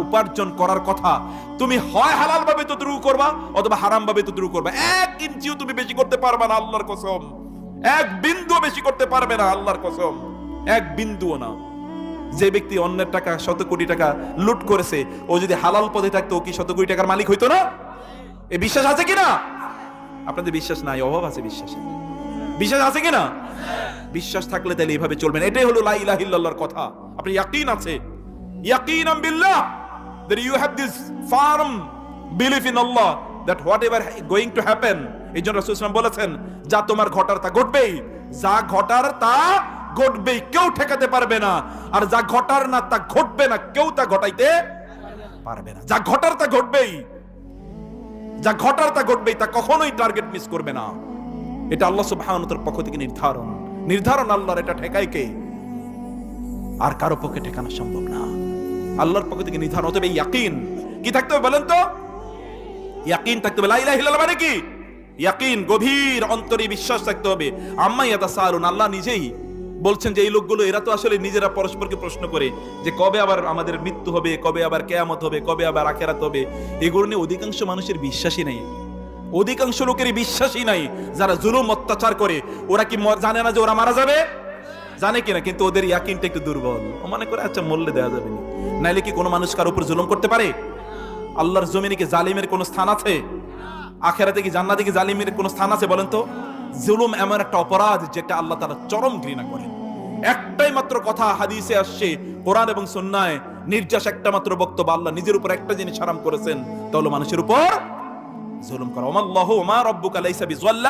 উপার্জন করার কথা, তুমি হয় হালাল ভাবে ততটুকু করবা অথবা হারাম ভাবে ততটুকু করবা। 1 ইঞ্চিও তুমি বেশি করতে পারবে না, আল্লাহর কসম। 1 বিন্দু বেশি করতে পারবে না, আল্লাহর কসম। 1 বিন্দুও না। যে ব্যক্তি অন্যের টাকা, শত কোটি টাকা লুট করেছে, ও যদি হালাল পথে থাকতো, ও কি শত কোটি টাকার মালিক হইতো না? এই বিশ্বাস আছে কিনা? আপনাদের বিশ্বাস নাই, অভাব আছে বিশ্বাসে। বিশ্বাস আছে কিনা? বিশ্বাস থাকলে তাহলে এইভাবে চলবেন। এটাই হলো লা ইলাহা ইল্লাল্লাহর কথা। আপনি ইয়াকিন আছে, ইয়াকিনাম বিল্লাহ, that you have this firm belief in Allah that whatever going to happen, এইজন্য রাসূল সাল্লাল্লাহু আলাইহি ওয়াসাল্লাম বলেছেন, যা তোমার ঘটার তা ঘটবেই, যা ঘটার তা ঘটবেই, কেউ ঠেকাতে পারবে না। আর যা ঘটার না তা ঘটবে না, কেউ তা ঘটাইতে পারবে না। যা ঘটার তা ঘটবেই, যা ঘটার তা ঘটবেই, তা কখনোই টার্গেট মিস করবে না। এটা আল্লাহ সুবহানাহু ওয়া তাআলার পক্ষ থেকে নির্ধারণ আল্লাহর। এটা ঠেকায় কে? আর কারো পক্ষে ঠেকানো সম্ভব না, আল্লাহর পক্ষ থেকে নির্ধারণ। অতএব ইয়াকিন কি থাকতে হবে বলেন তো? ইয়াকিন থাকতে হবে। লা ইলাহা ইল্লাল্লাহ মানে কি? ইয়াকিন, গভীর অন্তরে বিশ্বাস থাকতে হবে। আম্মা ইয়াতাসাআলুন, আল্লাহ নিজেই বলছেন যে এই লোকগুলো, এরা তো আসলে নিজেরা পরস্পরকে প্রশ্ন করে যে কবে আবার আমাদের মৃত্যু হবে, কবে আবার কিয়ামত হবে, কবে আবার আখিরাত হবে। এগুলো নিয়ে অধিকাংশ মানুষের বিশ্বাসই নাই, অধিকাংশ লোকেরই বিশ্বাসই নাই। যারা জুলুম অত্যাচার করে, ওরা কি জানে না যে ওরা মারা যাবে? জানে কিনা, কিন্তু ওদের ইয়াকিনটা একটু দুর্বল। ও মনে করে আচ্ছা মরলে দেওয়া যাবে না। নাইলে কি কোনো মানুষ কার উপর জুলুম করতে পারে? আল্লাহর জমিনে কি জালিমের কোনো স্থান আছে? আখিরাতে কি জান্নাতে কি জালিমের কোনো স্থান আছে বলেন তো? জুলুম এমন একটা অপরাধ যেটা আল্লাহ তাআলা চরম ঘৃণা করেন। একটাই মাত্র কথা হাদিসে আসছে, কোরআন এবং সুন্নাহয় নির্যাস একটা মাত্র বক্তব্য। আল্লাহ নিজের উপর একটা জিনিস হারাম করেছেন, তা হলো মানুষের উপর জুলুম করা। ওমাল্লাহু ওমা রাব্বুকা লাইসা বিযাল্লাম